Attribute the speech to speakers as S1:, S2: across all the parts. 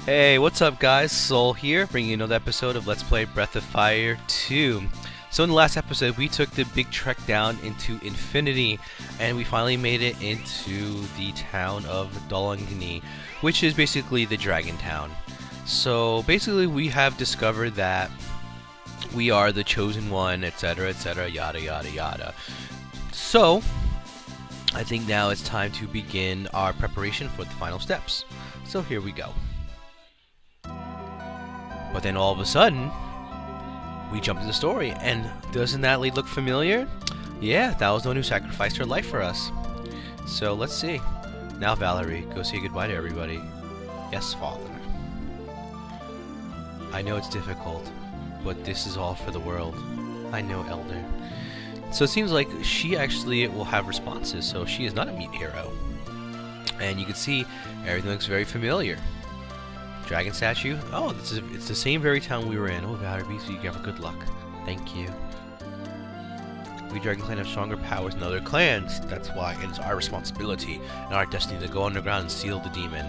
S1: Hey, what's up guys? Soul here, bringing you another episode of Let's Play Breath of Fire 2. So in the last episode, we took the big trek down into Anfini, and we finally made it into the town of Anfini, which is basically the dragon town. So basically we have discovered that we are the chosen one, etc, yada yada yada. So, I think now it's time to begin our preparation for the final steps. So here we go. But then all of a sudden, we jump to the story, and doesn't that lead look familiar? Yeah, that was the one who sacrificed her life for us. So let's see. Now Valerie, go say goodbye to everybody. Yes, Father. I know it's difficult, but this is all for the world. I know, Elder. So it seems like she actually will have responses, so she is not a meat hero. And you can see everything looks very familiar. Dragon statue? Oh, it's the same very town we were in. Oh, Valerie, so you have good luck. Thank you. We Dragon Clan have stronger powers than other clans. That's why it is our responsibility and our destiny to go underground and seal the demon.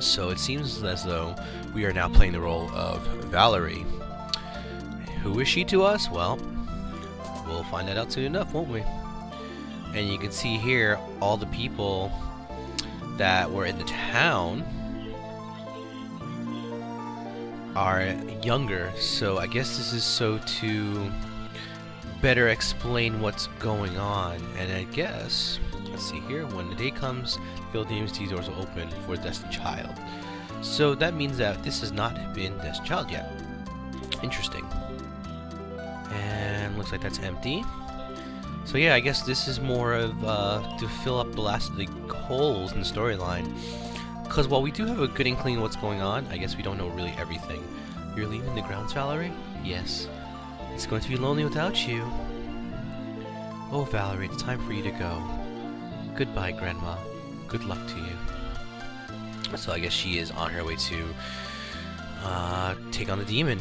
S1: So it seems as though we are now playing the role of Valerie. Who is she to us? Well, we'll find that out soon enough, won't we? And you can see here all the people that were in the town are younger, so I guess this is so to better explain what's going on. And I guess, let's see here, when the day comes, the old DMC doors will open for the destined child. So that means that this has not been destined child yet. Interesting. And looks like that's empty. So yeah, I guess this is more of to fill up the last of the holes in the storyline. Because while we do have a good inkling of what's going on, I guess we don't know really everything. You're leaving the grounds, Valerie? Yes. It's going to be lonely without you. Oh, Valerie, it's time for you to go. Goodbye, Grandma. Good luck to you. So I guess she is on her way to take on the demon.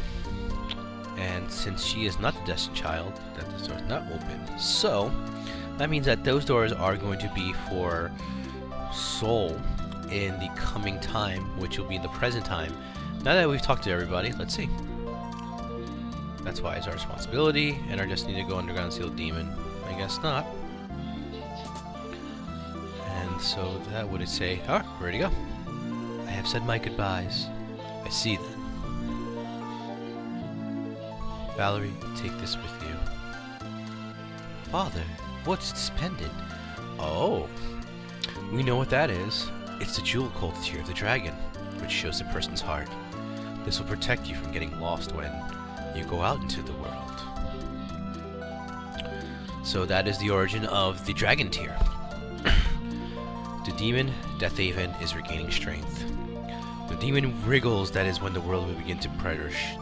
S1: And since she is not the destined child, that this door is not open. So that means that those doors are going to be for Soul in the coming time, which will be in the present time. Now that we've talked to everybody, let's see. That's why it's our responsibility and our destiny to go underground and seal the demon. I guess not. And so that would say, alright, we're ready to go. I have said my goodbyes. I see then. Valerie, take this with you. Father, what's this pendant? Oh, we know what that is. It's the jewel called the Tear of the Dragon, which shows a person's heart. This will protect you from getting lost when you go out into the world. So that is the origin of the Dragon Tear. The demon, Deathhaven, is regaining strength. The demon wriggles, that is when the world will begin to perish.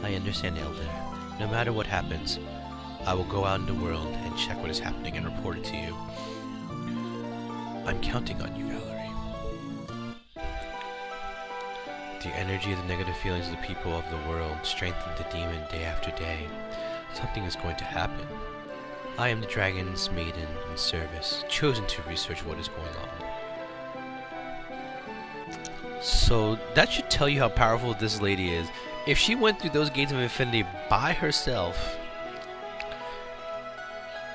S1: I understand, Elder. No matter what happens, I will go out in the world and check what is happening and report it to you. I'm counting on you, Valerie. The energy of the negative feelings of the people of the world strengthen the demon day after day. Something is going to happen. I am the dragon's maiden in service, chosen to research what is going on. So that should tell you how powerful this lady is. If she went through those gates of infinity by herself,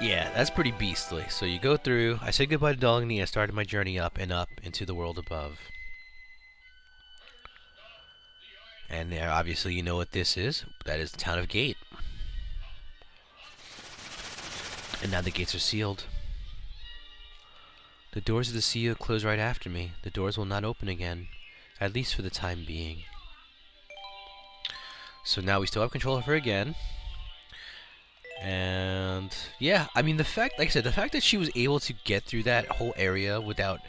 S1: yeah, that's pretty beastly. So you go through, I said goodbye to Dolagny, I started my journey up and up into the world above. And there, obviously, you know what this is. That is the town of Gate. And now the gates are sealed. The doors of the sea will close right after me. The doors will not open again, at least for the time being. So now we still have control of her again. And yeah, I mean, the fact, like I said, the fact that she was able to get through that whole area without,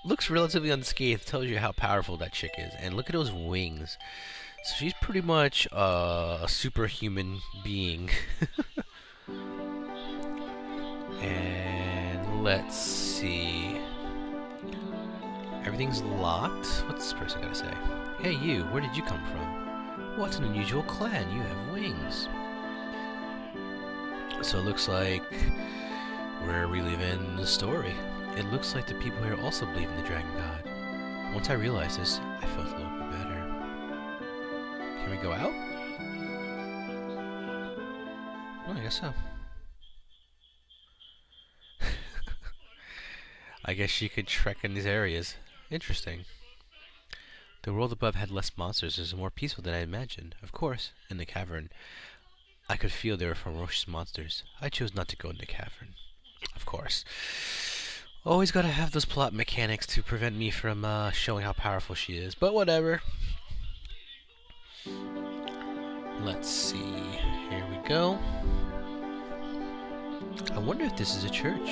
S1: looks relatively unscathed, tells you how powerful that chick is. And look at those wings. So she's pretty much a superhuman being. And let's see. Everything's locked. What's this person gonna say? Hey you, where did you come from? What an unusual clan, you have wings. So it looks like we're reliving the story. It looks like the people here also believe in the Dragon God. Once I realized this, I felt a little bit better. Can we go out? Well, I guess so. I guess she could trek in these areas. Interesting. The world above had less monsters and was more peaceful than I imagined. Of course, in the cavern, I could feel there were ferocious monsters. I chose not to go in the cavern. Of course. Always gotta have those plot mechanics to prevent me from showing how powerful she is, but whatever. Let's see. Here we go. I wonder if this is a church.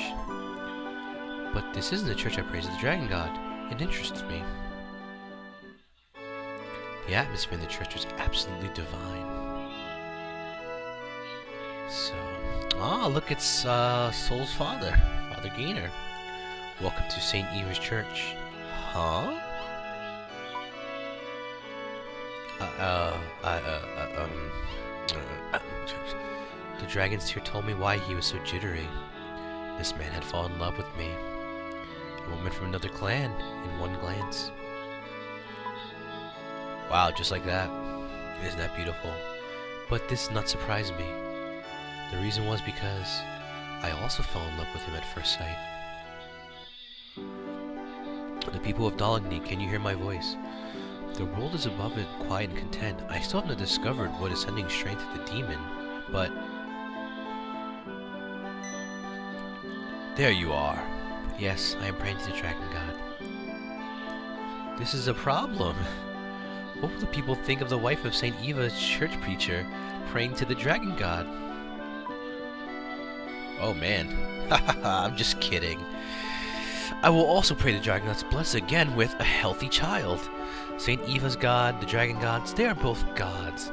S1: But this isn't the church I praise the dragon god. It interests me. The atmosphere in the church was absolutely divine. So, look, it's Soul's father, Father Gainer. Welcome to St. Eva's Church. Huh? The dragon's tear told me why he was so jittery. This man had fallen in love with me. A woman from another clan in one glance. Wow, just like that. Isn't that beautiful? But this did not surprise me. The reason was because I also fell in love with him at first sight. The people of Dalagny, can you hear my voice? The world is above it, quiet and content. I still haven't discovered what is sending strength to the demon, but... There you are. Yes, I am praying to the dragon god. This is a problem. What will the people think of the wife of St. Eva's church preacher praying to the dragon god? Oh man. I'm just kidding. I will also pray the dragon god's bless again with a healthy child. St. Eva's god, the dragon gods, they are both gods.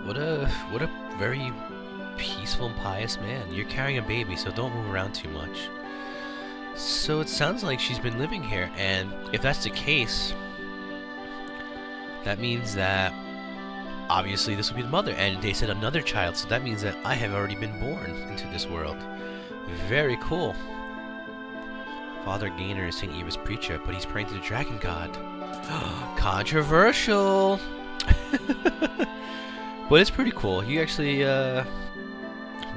S1: What a very peaceful and pious man. You're carrying a baby, so don't move around too much. So it sounds like she's been living here, and if that's the case, that means that obviously this will be the mother, and they said another child, so that means that I have already been born into this world. Very cool. Father Gainer is St. Eva's preacher, but he's praying to the dragon god. Controversial! But it's pretty cool. He actually, by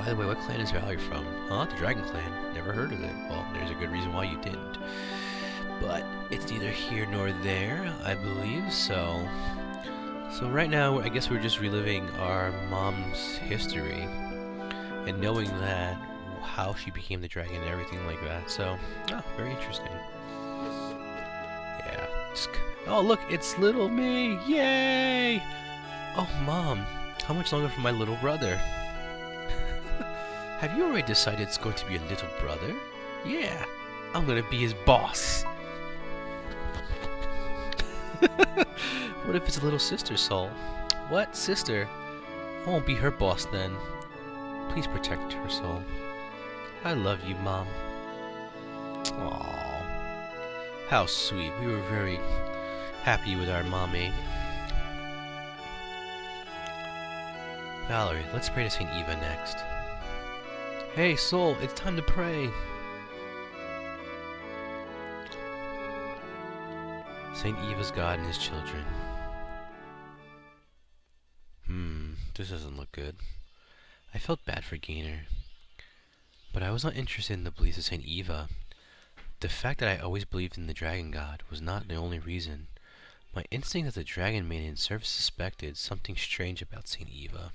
S1: the way, what clan is Valerie from? Huh? The Dragon Clan. Never heard of it. Well, there's a good reason why you didn't. But it's neither here nor there, I believe, so... So right now, I guess we're just reliving our mom's history. And knowing that, how she became the dragon and everything like that. So, very interesting. Yeah. Oh, look, it's little me! Yay! Oh, Mom, how much longer for my little brother? Have you already decided it's going to be a little brother? Yeah, I'm gonna be his boss. What if it's a little sister, Soul? What? Sister? I won't be her boss then. Please protect her, Soul. I love you, Mom. Aww. How sweet. We were very happy with our mommy. Valerie, let's pray to St. Eva next. Hey, Soul, it's time to pray. St. Eva's God and his children. This doesn't look good. I felt bad for Gainer. But I was not interested in the beliefs of St. Eva. The fact that I always believed in the dragon god was not the only reason. My instinct that the dragon maiden served suspected something strange about St. Eva.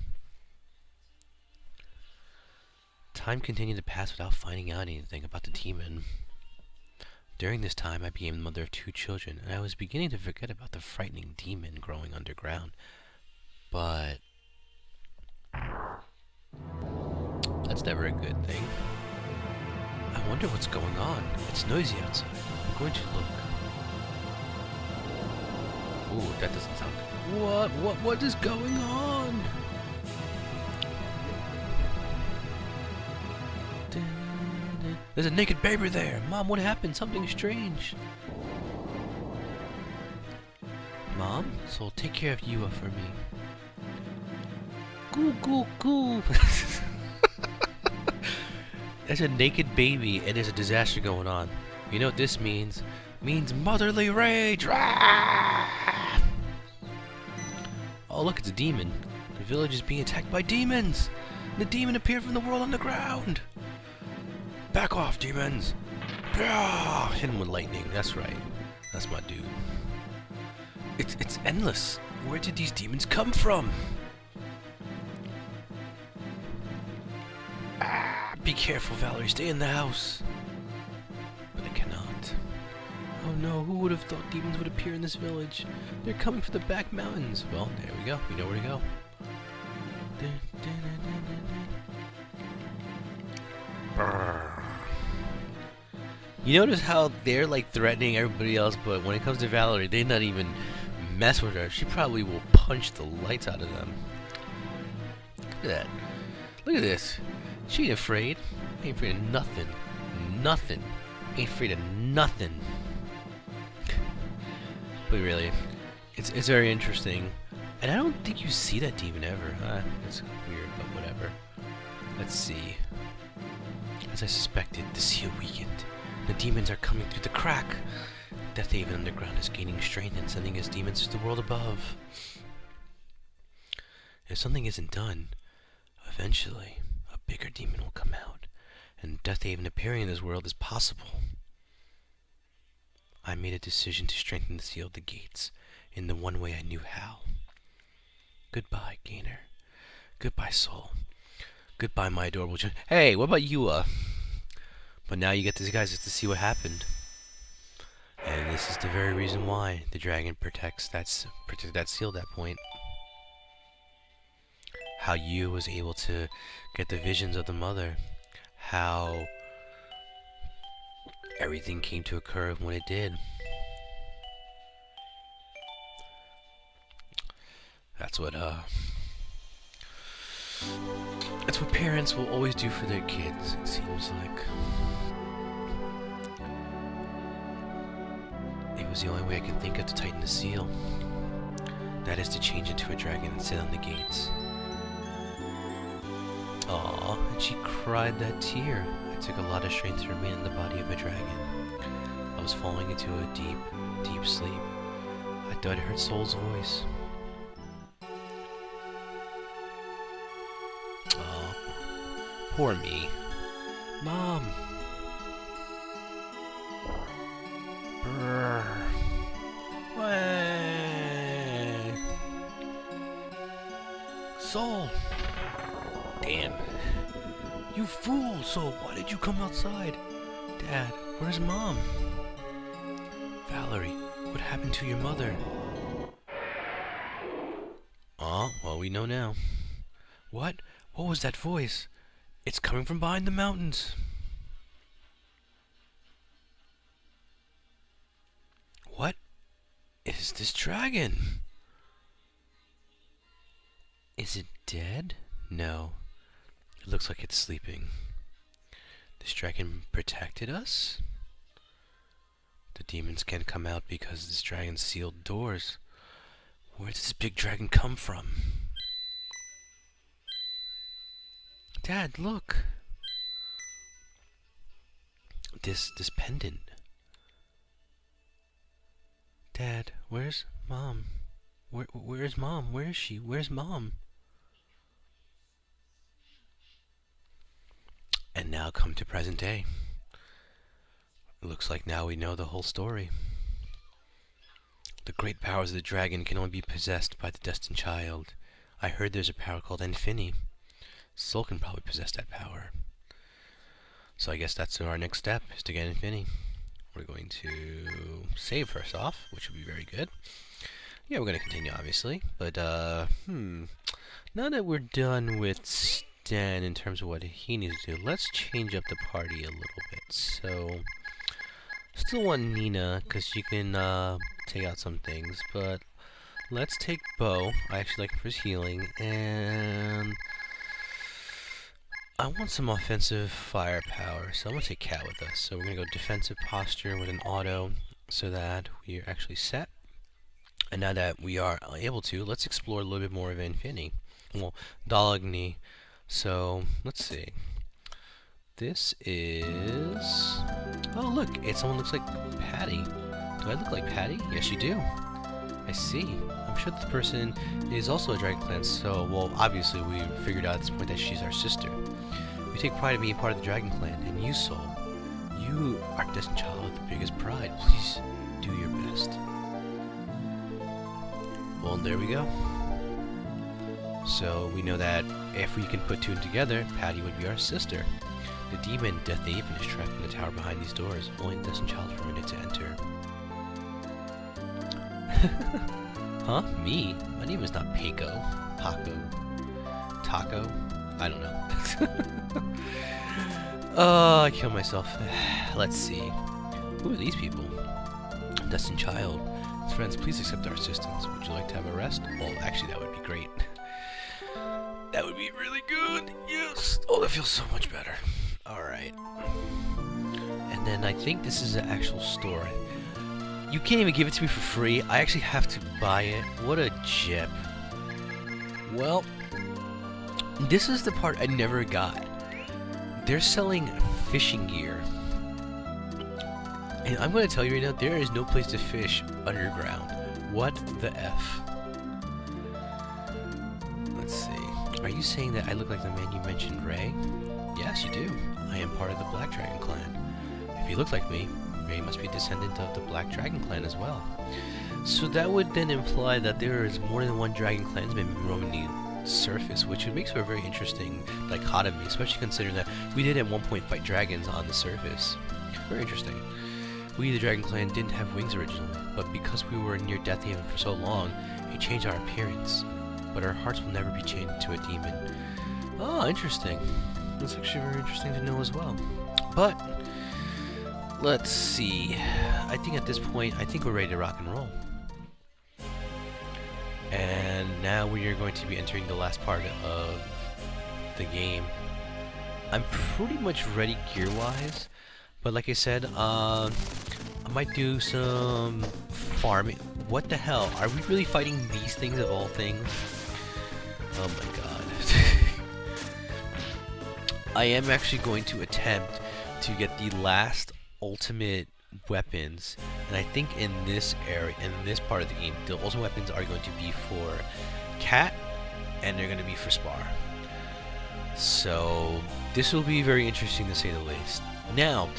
S1: Time continued to pass without finding out anything about the demon. During this time, I became the mother of 2 children, and I was beginning to forget about the frightening demon growing underground. But that's never a good thing. I wonder what's going on. It's noisy outside. I'm going to look. Ooh, that doesn't sound good. What is going on? There's a naked baby there! Mom, what happened? Something strange. Mom, Soul, take care of Yua for me. Goo goo goo! There's a naked baby and there's a disaster going on. You know what this means? means motherly rage. Rah! Oh, look, it's a demon. The village is being attacked by demons. The demon appeared from the world underground. Back off, demons. Hit him with lightning. That's right. That's my dude. It's endless. Where did these demons come from? Be careful, Valerie. Stay in the house. But I cannot. Oh no, who would have thought demons would appear in this village? They're coming from the back mountains. Well, there we go. We know where to go. You notice how they're like threatening everybody else, but when it comes to Valerie, they not even mess with her. She probably will punch the lights out of them. Look at that. Look at this. She ain't afraid. Ain't afraid of nothing. Nothing. Ain't afraid of nothing. But really, it's very interesting. And I don't think you see that demon ever. It's weird, but whatever. Let's see. As I suspected, the seal weakened. The demons are coming through the crack. Death Haven Underground is gaining strength and sending its demons to the world above. If something isn't done, eventually a bigger demon will come out, and Death Haven appearing in this world is possible. I made a decision to strengthen the seal of the gates in the one way I knew how. Goodbye, Gainer. Goodbye, Soul. Goodbye, my adorable Hey, what about you, But now you get these guys to see what happened. And this is the very reason why the dragon protected that seal at that point. How you was able to get the visions of the mother. How everything came to occur when it did. That's what parents will always do for their kids, it seems like. It was the only way I could think of to tighten the seal. That is to change into a dragon and sit on the gates. Aww, and she cried that tear. It took a lot of strength to remain in the body of a dragon. I was falling into a deep, deep sleep. I thought I heard Soul's voice. Oh, poor me. Mom! Brrr. Way. Soul! Damn. You fool, Soul! Why did you come outside? Dad, where's Mom? Valerie, what happened to your mother? Oh, well, we know now. What? What was that voice? It's coming from behind the mountains. What is this dragon? Is it dead? No. It looks like it's sleeping. This dragon protected us? The demons can't come out because this dragon sealed doors. Where does this big dragon come from? Dad, look! This pendant. Dad, where's Mom? Where's Mom? Where is she? Where's Mom? And now come to present day. Looks like now we know the whole story. The great powers of the dragon can only be possessed by the destined child. I heard there's a power called Anfini. Soul can probably possess that power. So I guess that's our next step, is to get Anfini. We're going to save first off, which would be very good. Yeah, we're going to continue, obviously. But, now that we're done with Stan in terms of what he needs to do, let's change up the party a little bit. So, still want Nina, because she can take out some things, but let's take Bo. I actually like him for his healing, and I want some offensive firepower, so I'm going to take Cat with us. So we're going to go defensive posture with an auto, so that we are actually set. And now that we are able to, let's explore a little bit more of Anfini. Well, Dalagni. So, let's see. This is... Oh, look! Someone looks like Patty. Do I look like Patty? Yes, you do. I see. I'm sure this person is also a Dragon Clan, so, well, obviously we figured out at this point that she's our sister. We take pride in being part of the Dragon Clan, and you, Soul, you are destined child with the biggest pride. Please do your best. Well, there we go. So we know that if we can put two together, Patty would be our sister. The demon Death Haven is trapped in the tower behind these doors. Only the destined child is permitted to enter. Huh? Me? My name is not Paco. Paco. Taco? I don't know. Oh, I killed myself. Let's see. Who are these people? Destined child. Friends, please accept our assistance. Would you like to have a rest? Well, actually, that would be great. That would be really good. Yes. Oh, that feels so much better. Alright. And then I think this is an actual store. You can't even give it to me for free. I actually have to buy it. What a jip. Well, this is the part I never got. They're selling fishing gear. And I'm going to tell you right now, there is no place to fish underground. What the F? Let's see. Are you saying that I look like the man you mentioned, Ray? Yes, you do. I am part of the Black Dragon Clan. If you look like me, Ray must be a descendant of the Black Dragon Clan as well. So that would then imply that there is more than one Dragon Clansman roaming the surface, which would make for a very interesting dichotomy, especially considering that we did at one point fight dragons on the surface. Very interesting. We, the Dragon Clan, didn't have wings originally, but because we were near Death Haven for so long, it changed our appearance. But our hearts will never be chained to a demon. Oh, interesting. That's actually very interesting to know as well. But let's see. I think at this point, I think we're ready to rock and roll. And now we are going to be entering the last part of the game. I'm pretty much ready gear-wise, but like I said, I might do some farming. What the hell? Are we really fighting these things of all things? Oh my god. I am actually going to attempt to get the last ultimate weapons, and I think in this area, in this part of the game, the ultimate weapons are going to be for Cat, and they're going to be for Spar. So this will be very interesting to say the least. Now,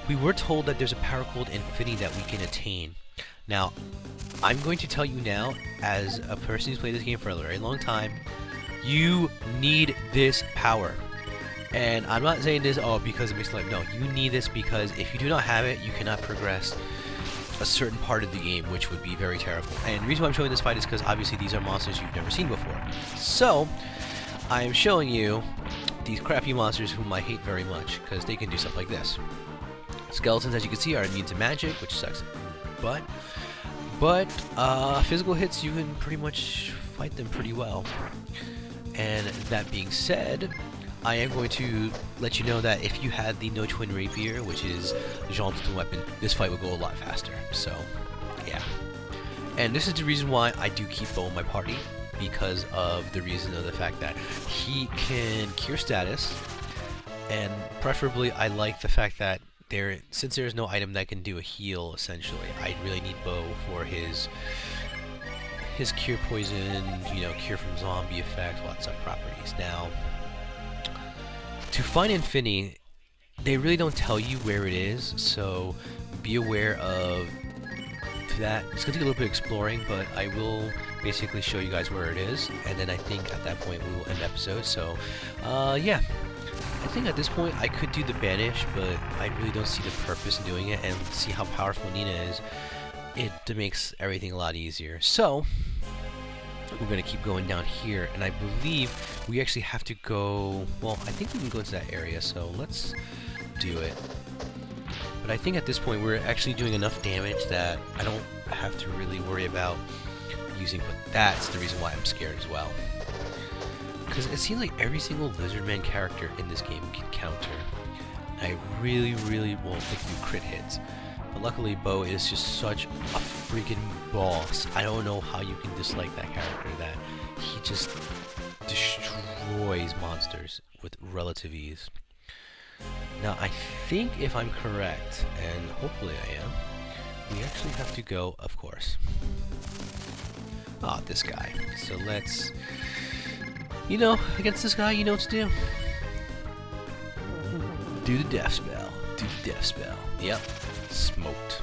S1: we were told that there's a power called Anfini that we can attain. Now, I'm going to tell you now, as a person who's played this game for a very long time, you need this power. And I'm not saying this, oh, because it makes life. No, you need this because if you do not have it, you cannot progress a certain part of the game, which would be very terrible. And the reason why I'm showing this fight is because obviously these are monsters you've never seen before. So, I am showing you these crappy monsters whom I hate very much because they can do stuff like this. Skeletons, as you can see, are immune to magic, which sucks. But physical hits, you can pretty much fight them pretty well. And that being said, I am going to let you know that if you had the No Twin Rapier, which is Jean's ultimate weapon, this fight would go a lot faster. So, yeah. And this is the reason why I do keep Bo in my party, because of the reason of the fact that he can cure status, and preferably I like the fact that since there is no item that can do a heal, essentially, I really need Bo for his cure poison, you know, cure from zombie effects, lots of properties. Now, to find Anfini, they really don't tell you where it is, so be aware of that. It's going to take a little bit of exploring, but I will basically show you guys where it is, and then I think at that point we will end the episode. So, yeah. I think at this point I could do the banish, but I really don't see the purpose in doing it, and see how powerful Nina is. It makes everything a lot easier. So, we're going to keep going down here, and I believe we actually have to go, well, I think we can go into that area, so let's do it. But I think at this point we're actually doing enough damage that I don't have to really worry about using, but that's the reason why I'm scared as well. Because it seems like every single Lizardman character in this game can counter. I really won't think you crit hits. But luckily, Bo is just such a freaking boss. I don't know how you can dislike that character, that he just destroys monsters with relative ease. Now, I think if I'm correct, and hopefully I am, we actually have to go, of course. Ah, this guy. So let's... You know, against this guy, you know what to do. Do the death spell. Do the death spell. Yep. Smoked.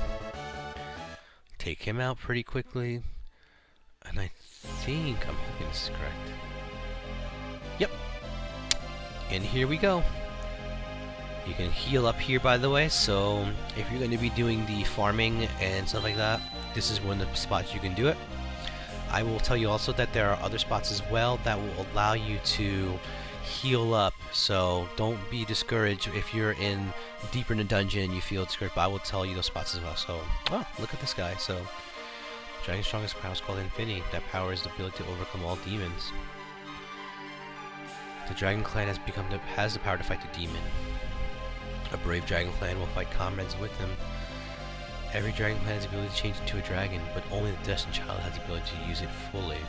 S1: Take him out pretty quickly. And I think... I'm hoping this is correct. Yep. And here we go. You can heal up here, by the way, so if you're going to be doing the farming and stuff like that, this is one of the spots you can do it. I will tell you also that there are other spots as well that will allow you to heal up, so don't be discouraged if you're in deeper in the dungeon and you feel discouraged, but I will tell you those spots as well. So, oh, look at this guy. So, Dragon's strongest power is called Anfini. That power is the ability to overcome all demons. The Dragon Clan has the power to fight the demon. A brave Dragon Clan will fight comrades with them. Every Dragon Clan has the ability to change into a dragon, but only the Destined Child has the ability to use it fully.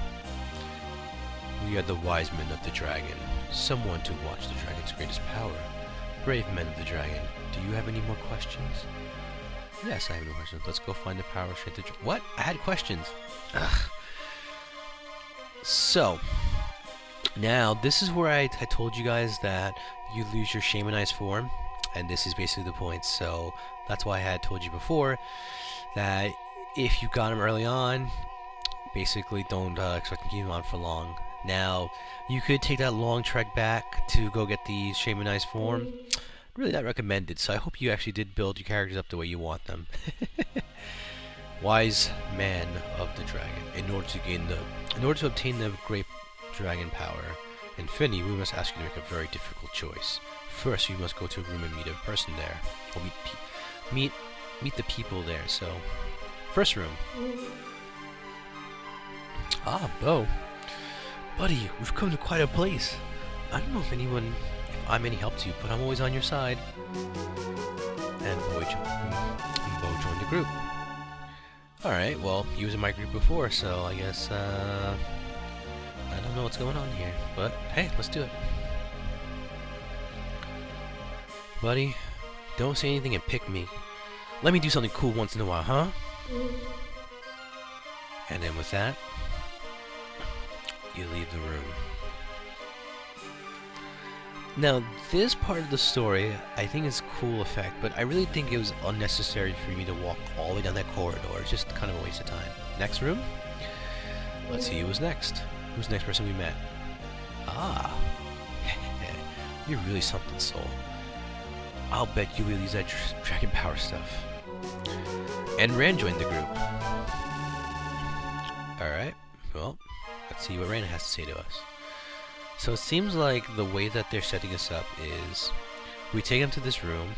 S1: We are the wise men of the dragon, someone to watch the dragon's greatest power. Brave men of the dragon, do you have any more questions? Yes, I have no questions. Let's go find the power strength of what? I had questions. Ugh. So, now this is where I told you guys that you lose your shamanized form. And this is basically the point, so that's why I had told you before that if you got him early on, basically don't expect to keep him on for long. Now, you could take that long trek back to go get the shamanized form. Really not recommended, so I hope you actually did build your characters up the way you want them. Wise man of the dragon. In order to obtain the great dragon power, Anfini, we must ask you to make a very difficult choice. First, you must go to a room and meet a person there. Or meet the people there. So, first room. Ah, Bo. Buddy, we've come to quite a place. I don't know if I'm any help to you, but I'm always on your side. And Bo joined the group. Alright, well, he was in my group before, so I guess, I don't know what's going on here. But, hey, let's do it. Buddy, don't say anything and pick me. Let me do something cool once in a while, huh? And then with that, you leave the room. Now, this part of the story, I think is a cool effect, but I really think it was unnecessary for me to walk all the way down that corridor. It's just kind of a waste of time. Next room? Let's see who was next. Who's the next person we met? Ah. You're really something, Soul. I'll bet you will use that dragon power stuff. And Rand joined the group. Alright, well, let's see what Rand has to say to us. So it seems like the way that they're setting us up is we take them to this room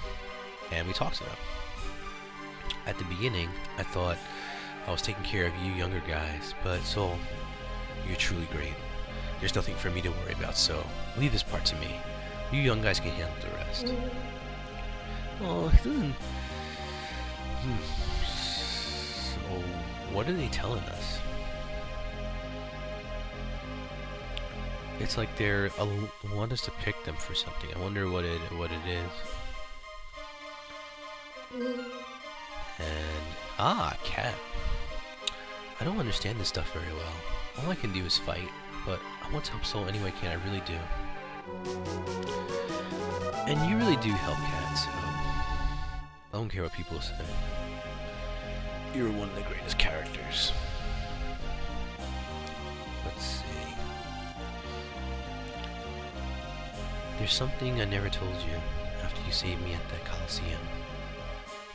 S1: and we talk to them. At the beginning, I thought I was taking care of you younger guys, but Soul, you're truly great. There's nothing for me to worry about, so leave this part to me. You young guys can handle the rest. Oh, it doesn't... So, what are they telling us? It's like they're want us to pick them for something. I wonder what it is. And cat. I don't understand this stuff very well. All I can do is fight, but I want to help Soul any way I can. I really do. And you really do help Cat, so I don't care what people say. You're one of the greatest characters. Let's see. There's something I never told you after you saved me at the Coliseum.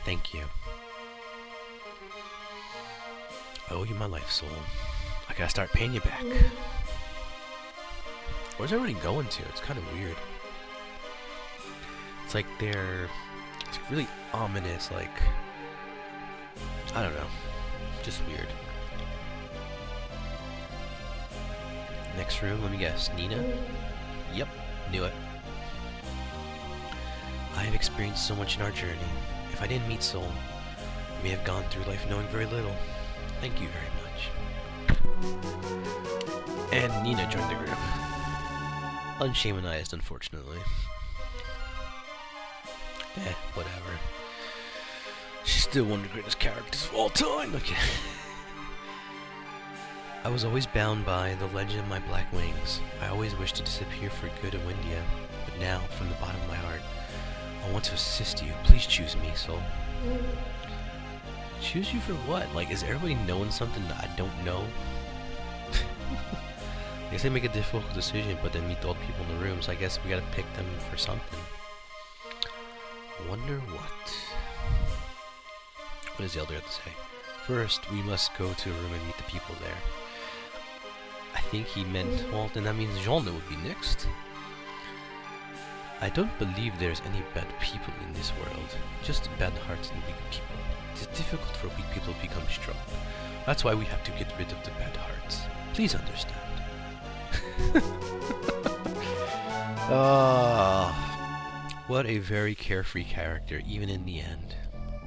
S1: Thank you. I owe you my life, Soul. I gotta start paying you back. Where's everybody going to? It's kind of weird. It's like it's really ominous, like, I don't know, just weird. Next room, let me guess, Nina? Yep, knew it. I have experienced so much in our journey. If I didn't meet Soul, I may have gone through life knowing very little. Thank you very much. And Nina joined the group. Unshamanized, unfortunately. Whatever. She's Still one of the greatest characters of all time. Okay. I was always bound by the legend of my black wings. I always wished to disappear for good of Windia, but now, from the bottom of my heart, I want to assist you. Please choose me, soul. Choose you for what? Like, is everybody knowing something that I don't know? I guess they make a difficult decision, but then meet all the people in the room, so I guess we gotta pick them for something. Wonder what? What does the elder have to say? First, we must go to a room and meet the people there. I think he meant, well, then that means Jean would be next. I don't believe there's any bad people in this world, just bad hearts and weak people. It is difficult for weak people to become strong. That's why we have to get rid of the bad hearts. Please understand. What a very carefree character, even in the end.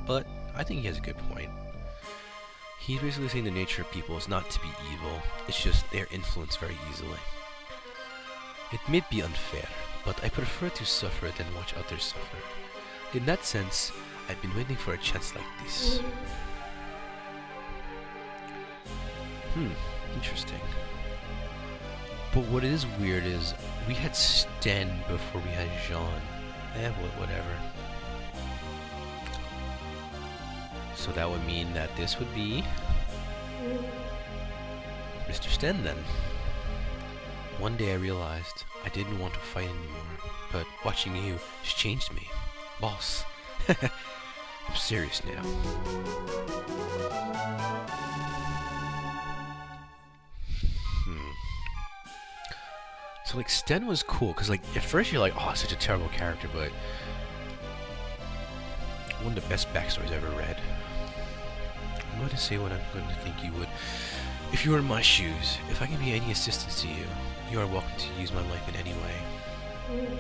S1: But I think he has a good point. He's basically saying the nature of people is not to be evil, it's just they're influenced very easily. It may be unfair, but I prefer to suffer than watch others suffer. In that sense, I've been waiting for a chance like this. Interesting. But what is weird is, we had Sten before we had Jean. Whatever. So that would mean that this would be Mr. Sten then. One day I realized I didn't want to fight anymore, but watching you has changed me. Boss, I'm serious now. So like Sten was cool, cause like at first you're like, oh, such a terrible character, but one of the best backstories I've ever read. I'm going to say what I'm going to think you would. If you were in my shoes, if I can be any assistance to you, you are welcome to use my life in any way.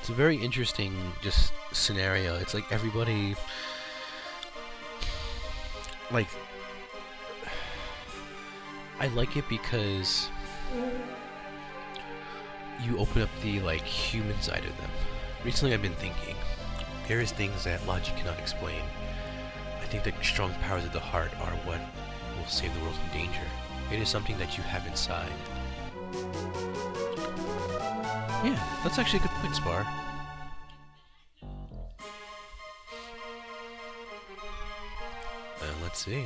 S1: It's a very interesting just scenario. It's like everybody, like, I like it because you open up the like human side of them. Recently I've been thinking, there is things that logic cannot explain. I think the strong powers of the heart are what will save the world from danger. It is something that you have inside. Yeah, that's actually a good point, Spar. Let's see.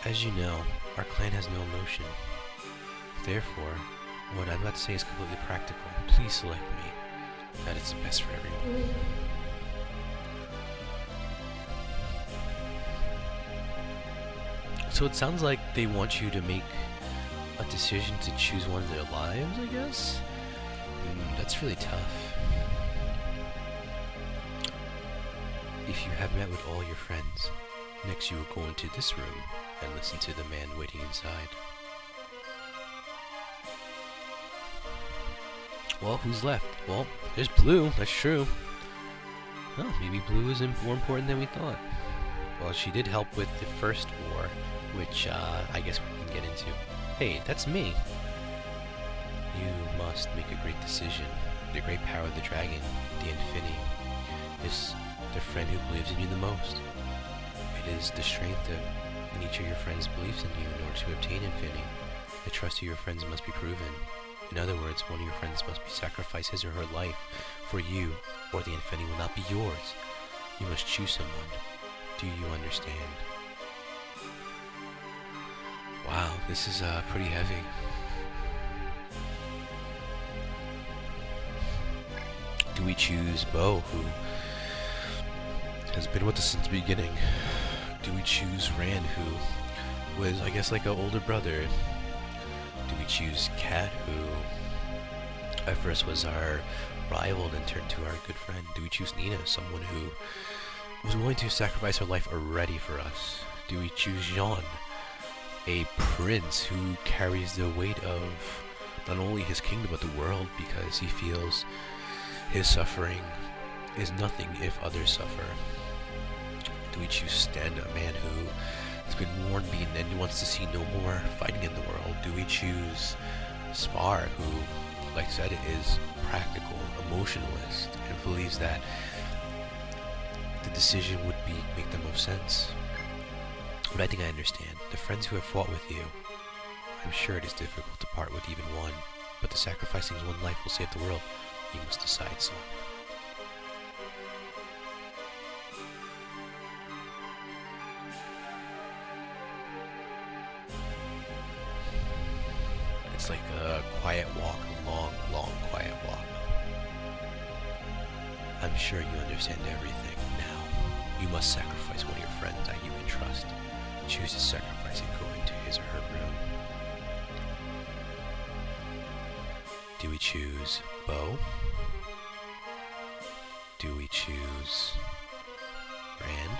S1: As you know, our clan has no emotion. Therefore, what I'm about to say is completely practical. Please select me. That is the best for everyone. So it sounds like they want you to make a decision to choose one of their lives, I guess? That's really tough. If you have met with all your friends, next you will go into this room and listen to the man waiting inside. Well, who's left? Well, there's Blue, that's true. Oh, maybe Blue is more important than we thought. Well, she did help with the first war, which I guess we can get into. Hey, that's me. You must make a great decision. The great power of the dragon, the Anfini, is the friend who believes in you the most. It is the strength of each of your friends' beliefs in you in order to obtain Anfini. The trust of your friends must be proven. In other words, one of your friends must sacrifice his or her life for you, or the Anfini will not be yours. You must choose someone. Do you understand? Wow, this is pretty heavy. Do we choose Bo, who has been with us since the beginning? Do we choose Rand, who was, I guess, like an older brother? Do we choose Kat, who at first was our rival and then turned to our good friend? Do we choose Nina, someone who was willing to sacrifice her life already for us? Do we choose Jean, a prince who carries the weight of not only his kingdom but the world, because he feels his suffering is nothing if others suffer? Do we choose Sten, a man who has been worn, beaten, and wants to see no more fighting in the world? Do we choose Spar, who, like I said, is practical, emotionalist, and believes that the decision would make the most sense? But I think I understand. The friends who have fought with you, I'm sure it is difficult to part with even one, but the sacrificing one life will save the world. You must decide so. It's like a quiet walk, a long, long quiet walk. I'm sure you understand everything now. You must sacrifice one of your friends that you can trust. Choose to sacrifice and go into his or her room. Do we choose Bo? Do we choose Rand?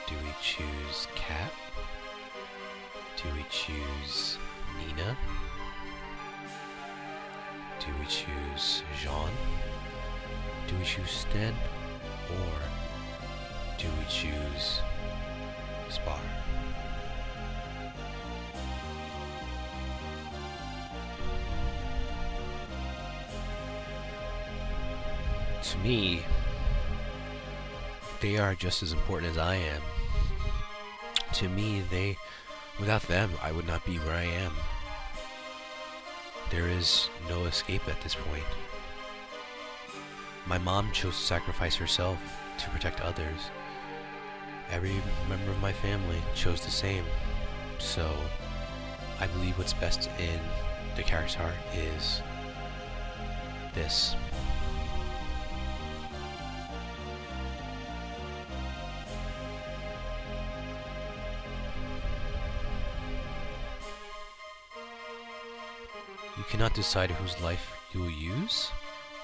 S1: Do we choose Kat? Do we choose Nina? Do we choose Jean? Do we choose Sten? Or do we choose Spar? To me, they are just as important as I am. To me, without them, I would not be where I am. There is no escape at this point. My mom chose to sacrifice herself to protect others. Every member of my family chose the same. So, I believe what's best in the character's heart is this. You cannot decide whose life you will use.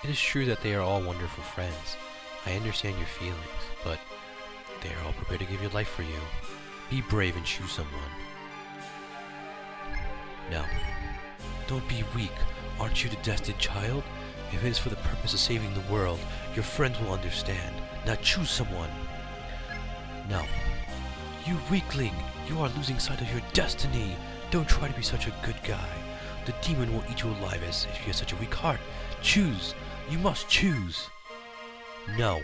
S1: It is true that they are all wonderful friends. I understand your feelings, but they are all prepared to give your life for you. Be brave and choose someone. No. Don't be weak. Aren't you the destined child? If it is for the purpose of saving the world, your friends will understand. Now choose someone. No. You weakling! You are losing sight of your destiny! Don't try to be such a good guy. The demon will eat you alive as if you have such a weak heart. Choose! You must choose! No.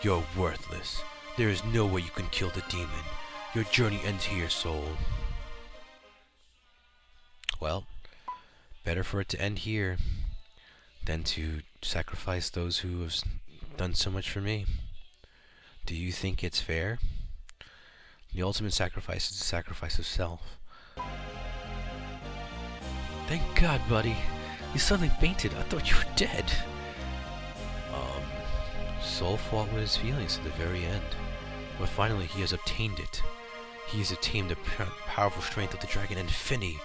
S1: You're worthless. There is no way you can kill the demon. Your journey ends here, soul. Well, better for it to end here than to sacrifice those who have done so much for me. Do you think it's fair? The ultimate sacrifice is the sacrifice of self. Thank God, buddy. You suddenly fainted. I thought you were dead. Soul fought with his feelings to the very end. But finally, he has obtained it. He has obtained the powerful strength of the dragon Anfini.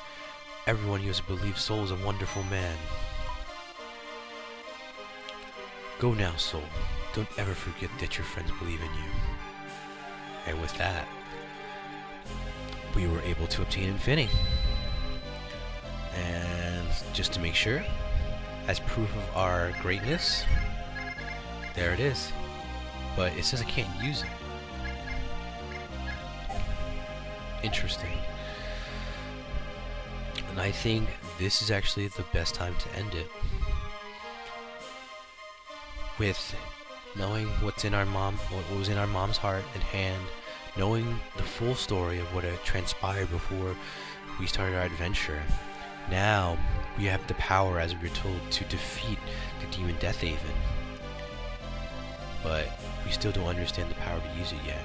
S1: Everyone who has believed Soul is a wonderful man. Go now, Soul. Don't ever forget that your friends believe in you. And with that, we were able to obtain Anfini. And just to make sure, as proof of our greatness, there it is. But it says I can't use it. Interesting. And I think this is actually the best time to end it. With knowing what's in our what was in our mom's heart and hand, knowing the full story of what had transpired before we started our adventure. Now we have the power, as we were told, to defeat the demon Deathhaven. But we still don't understand the power to use it yet.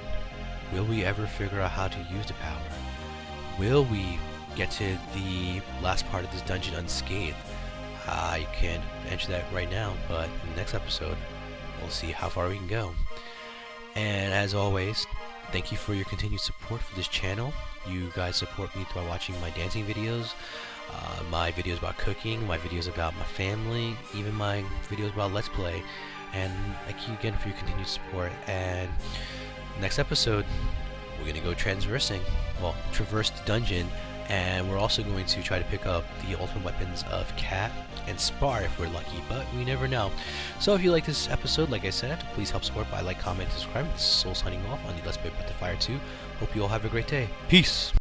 S1: Will we ever figure out how to use the power? Will we get to the last part of this dungeon unscathed? I can't answer that right now, but in the next episode, we'll see how far we can go. And as always, thank you for your continued support for this channel. You guys support me by watching my dancing videos, my videos about cooking, my videos about my family, even my videos about Let's Play. And thank you again for your continued support. And next episode, we're gonna go traverse the dungeon And we're also going to try to pick up the ultimate weapons of Cat and Spar if we're lucky, but we never know. So if you like this episode, like I said, please help support by like, comment, and subscribe. This is Soul signing off on the Let's Play Breath of Fire 2. Hope you all have a great day. Peace!